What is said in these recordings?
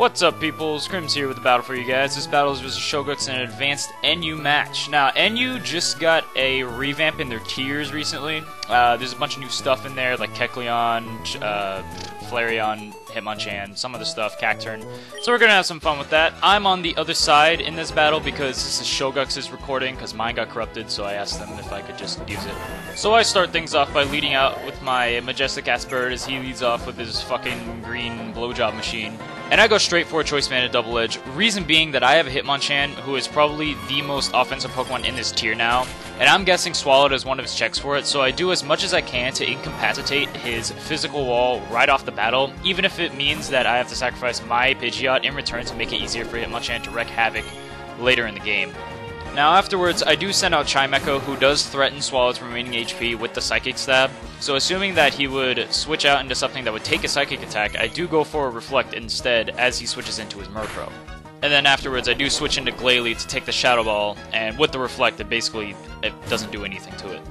What's up, people? CRimZ here with a battle for you guys. This battle is versus ScHoGuX in an advanced NU match. Now, NU just got a revamp in their tiers recently. There's a bunch of new stuff in there, like Kecleon, Flareon, Hitmonchan, some other stuff, Cacturne. So we're gonna have some fun with that. I'm on the other side in this battle because this is ScHoGuX's recording, because mine got corrupted, so I asked them if I could just use it. So I start things off by leading out with my majestic ass bird as he leads off with his fucking green blowjob machine. And I go straight for a Choice Banded Double Edge, reason being that I have a Hitmonchan who is probably the most offensive Pokemon in this tier now, and I'm guessing Swallowed is one of his checks for it, so I do as much as I can to incapacitate his physical wall right off the battle, even if it means that I have to sacrifice my Pidgeot in return to make it easier for Hitmonchan to wreak havoc later in the game. Now afterwards, I do send out Chimecho, who does threaten Swallow's remaining HP with the Psychic Stab, so assuming that he would switch out into something that would take a Psychic attack, I do go for a Reflect instead as he switches into his Murkrow. And then afterwards, I do switch into Glalie to take the Shadow Ball, and with the Reflect, it doesn't do anything to it.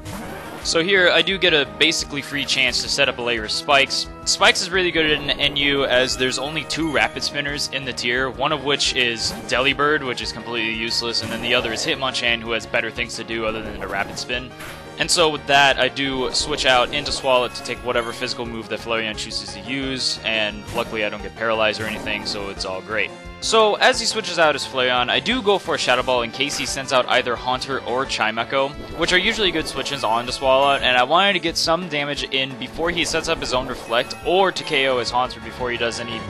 So here, I do get a basically free chance to set up a layer of Spikes. Spikes is really good in NU as there's only 2 Rapid Spinners in the tier, one of which is Delibird, which is completely useless, and then the other is Hitmonchan, who has better things to do other than a Rapid Spin. And so with that, I do switch out into Swalot to take whatever physical move that Flareon chooses to use, and luckily I don't get paralyzed or anything, so it's all great. So, as he switches out his Flareon, I do go for a Shadow Ball in case he sends out either Haunter or Chimecho, which are usually good switches onto Swalot, and I wanted to get some damage in before he sets up his own Reflect, or to KO his Haunter before he does any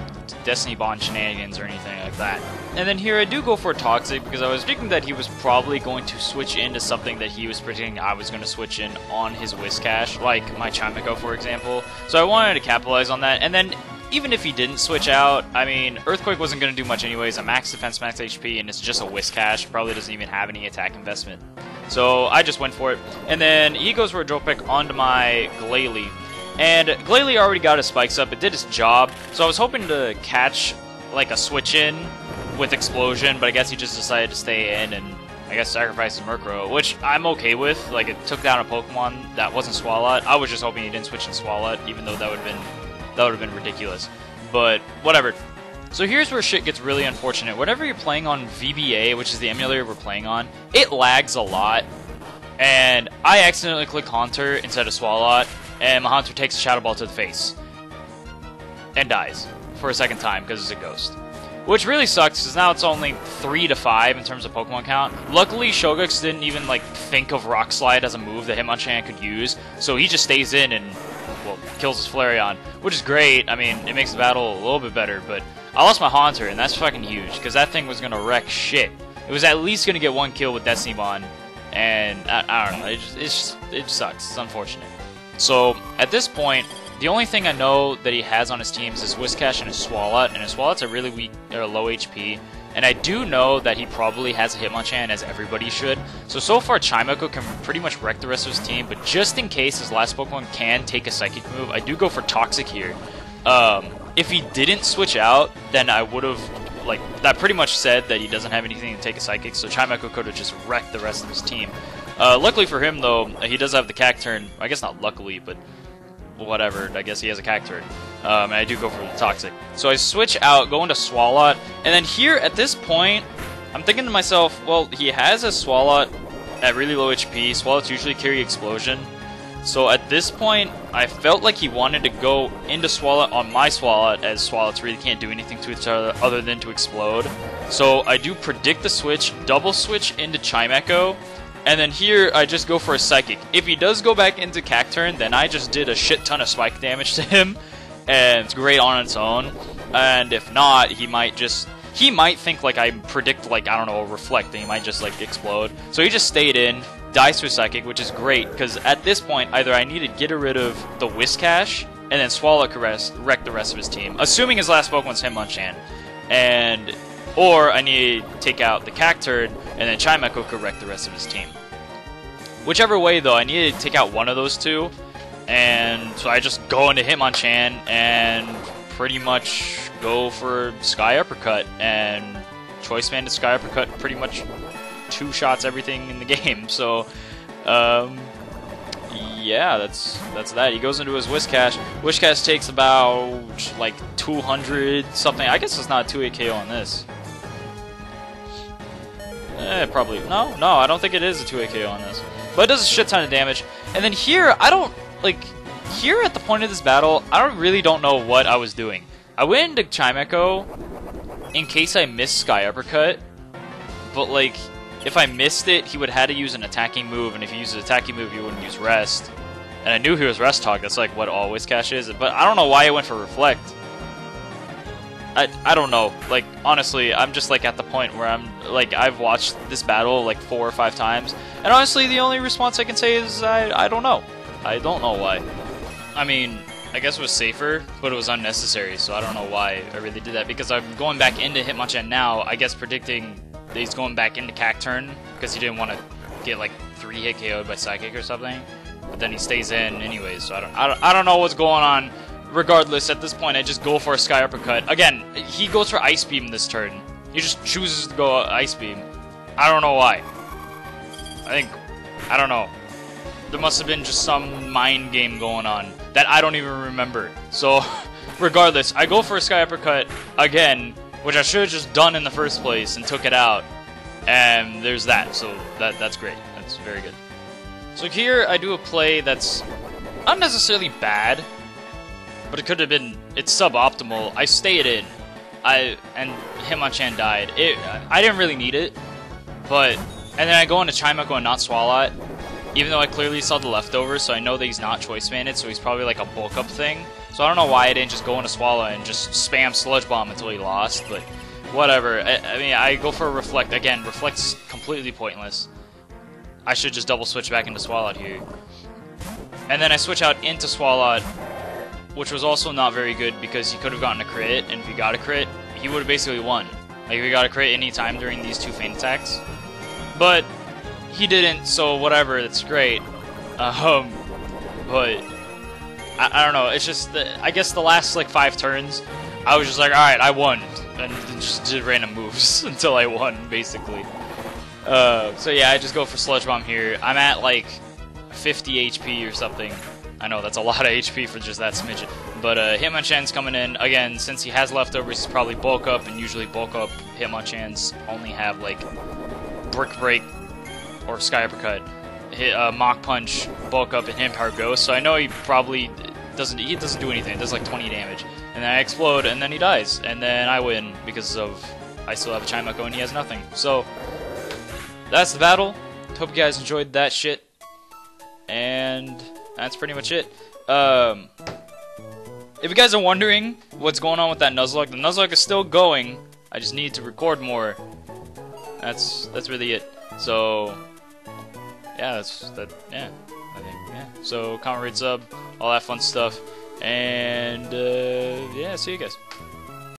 Destiny Bond shenanigans or anything like that. And then here I do go for Toxic, because I was thinking that he was probably going to switch into something that he was predicting I was going to switch in on his Whiscash, like my Chimecho for example. So I wanted to capitalize on that, and then even if he didn't switch out, I mean, Earthquake wasn't going to do much anyways. A max defense, max HP, and it's just a Whiscash. Probably doesn't even have any attack investment. So I just went for it. And then he goes for a Drill Peck onto my Glalie. And Glalie already got his Spikes up. It did its job. So I was hoping to catch, like, a switch in with Explosion, but I guess he just decided to stay in and, I guess, sacrifice his Murkrow, which I'm okay with. Like, it took down a Pokemon that wasn't Swalot. I was just hoping he didn't switch in Swalot, even though that would have been ridiculous, but whatever. So here's where shit gets really unfortunate. Whenever you're playing on VBA, which is the emulator we're playing on, it lags a lot, and I accidentally click Haunter instead of Swalot, and my Haunter takes a Shadow Ball to the face, and dies for a second time because it's a ghost. Which really sucks, because now it's only 3 to 5 in terms of Pokemon count. Luckily, ScHoGuX didn't even think of Rock Slide as a move that Hitmonchan could use, so he just stays in and, well, kills his Flareon, which is great. I mean, it makes the battle a little bit better, but I lost my Haunter, and that's fucking huge, because that thing was going to wreck shit. It was at least going to get 1 kill with Destiny Bond, and I don't know, it sucks. It's unfortunate. So, at this point, the only thing I know that he has on his team is his Whiscash and his Swalot, and his Swalot's a really weak, or low HP, and I do know that he probably has a Hitmonchan, as everybody should. So far Chimecho can pretty much wreck the rest of his team, but just in case his last Pokemon can take a Psychic move, I do go for Toxic here. If he didn't switch out, then I would have, that pretty much said that he doesn't have anything to take a Psychic, so Chimecho could have just wrecked the rest of his team. Luckily for him, though, he does have the Cacturne. I guess not luckily, but whatever, I guess he has a Cacturne. And I do go for the Toxic. So I switch out, go into Swalot, and then here, at this point, I'm thinking to myself, well, he has a Swalot at really low HP. Swalots usually carry Explosion. So at this point, I felt like he wanted to go into Swalot on my Swalot, as Swalots really can't do anything to each other other than to explode. So I do predict the switch, double switch into Chimecho, and then here, I just go for a Psychic. If he does go back into Cacturne, then I just did a shit ton of spike damage to him, and it's great on its own. And if not, he might think I predict, I don't know, a Reflect, and he might just, explode. So he just stayed in, dies to Psychic, which is great, because at this point, either I need to get rid of the Whiscash, and then Swalot could wreck the rest of his team, assuming his last Pokemon's Hitmonchan, or I need to take out the Cacturne, and then Chimecho could wreck the rest of his team. Whichever way, though, I need to take out one of those two, and so I just go into Hitmonchan and pretty much go for Sky Uppercut, and Choice Banded Sky Uppercut pretty much 2 shots everything in the game, so, yeah, that's that. He goes into his Whiscash. Whiscash takes about like 200 something. I guess it's not a 2-hit KO on this. Probably no. I don't think it is a 2-hit KO on this. But it does a shit ton of damage. And then here, I don't like. Here at the point of this battle, I really don't know what I was doing. I went into Chimecho in case I missed Sky Uppercut, but like, if I missed it, he would have had to use an attacking move, and if he used an attacking move, he wouldn't use Rest. And I knew he was Rest Hog, that's like what all Whiscash is, but I don't know why I went for Reflect. I don't know, like, honestly, I'm just like at the point where I'm, like, I've watched this battle like 4 or 5 times, and honestly, the only response I can say is, I don't know. I don't know why. I mean, I guess it was safer, but it was unnecessary, so I don't know why I really did that, because I'm going back into Hitmonchan now, I guess predicting that he's going back into Cacturne, because he didn't want to get like 3-hit KO'd by Psychic or something, but then he stays in anyways, so I don't know what's going on. Regardless, at this point, I just go for a Sky Uppercut. Again, he goes for Ice Beam this turn. He just chooses to go Ice Beam. I don't know why. I don't know. There must have been just some mind game going on that I don't even remember. So, regardless, I go for a Sky Uppercut again, which I should have just done in the first place and took it out. And there's that, so that's great. That's very good. So here, I do a play that's not necessarily bad, but it could have been, it's suboptimal. I stayed in, and Hitmonchan died. I didn't really need it, but, and then I go into Chimecho and not Swalot, even though I clearly saw the leftovers, so I know that he's not Choice Banded, so he's probably like a bulk up thing. So I don't know why I didn't just go into Swalot and just spam Sludge Bomb until he lost, but whatever. I mean, I go for a Reflect. Again, Reflect's completely pointless. I should just double switch back into Swalot here. And then I switch out into Swalot, which was also not very good because he could have gotten a crit, and if he got a crit, he would have basically won. Like, if he got a crit any time during these 2 feint attacks. But he didn't, so whatever, it's great. But I don't know, it's just, I guess the last like 5 turns, I was just like, alright, I won, and just did random moves until I won, basically. So yeah, I just go for Sludge Bomb here. I'm at like 50 HP or something. I know, that's a lot of HP for just that smidgen. But Hitmonchan's coming in. Again, since he has leftovers, he's probably bulk up, and usually bulk up Hitmonchans only have like Brick Break or Sky Uppercut. Mach Punch, bulk up, and Empire Ghost. So I know he probably doesn't do anything. It does like 20 damage. And then I explode, and then he dies. And then I win because of I still have a Chimecho and he has nothing. So that's the battle. Hope you guys enjoyed that shit. And that's pretty much it. If you guys are wondering what's going on with that Nuzlocke, the Nuzlocke is still going. I just need to record more. That's really it. So yeah, yeah, I think, yeah. So comment, rate, sub, all that fun stuff, and yeah, see you guys.